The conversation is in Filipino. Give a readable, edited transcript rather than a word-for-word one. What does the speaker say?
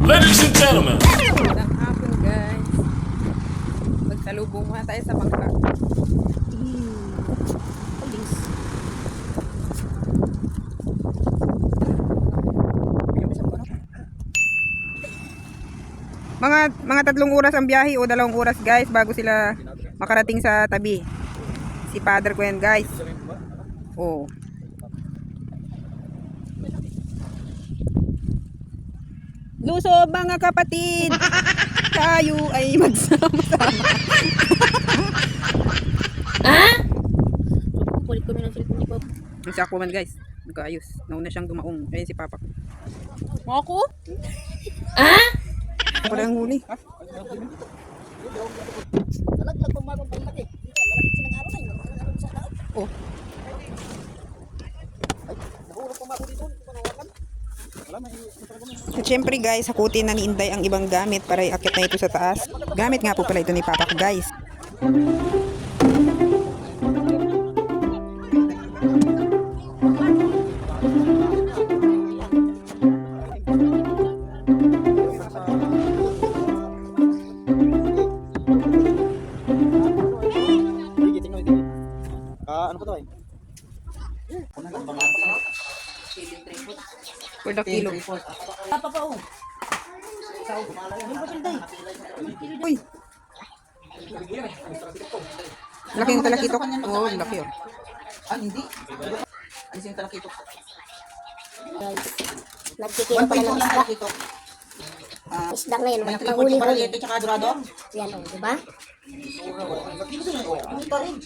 Ladies and gentlemen. Magandang hapon guys. Magsalubong muna tayo sa bangka. Police. Mga 3 oras ang biyahe o 2 oras guys bago sila makarating sa tabi. Si father ko yan guys. Oh. Lusob mga kapatid. Tayo ay magsama-sama. Ha? Kulit ko ng cellphone ni Pop. Ang sako man guys. Nagkaayos. Nauna siyang dumaong. Ayun si Papa. Ako? Ha? Ako na ang huli. Oh. So, syempre guys, hakutin na ni Inday ang ibang gamit para iakit na ito sa taas. Gamit nga po pala ito ni Papa ko guys. Ano po to eh? For the kilo. Papa pa oh. Uy. Laki yung talakitok. Oo, laki oh. Hindi. Alis yung talakitok. Nagkikita pala ng isda. Isda ngayon, mga panghuli-huli. Ito tsaka dorado. Yan o, diba? Kita rin.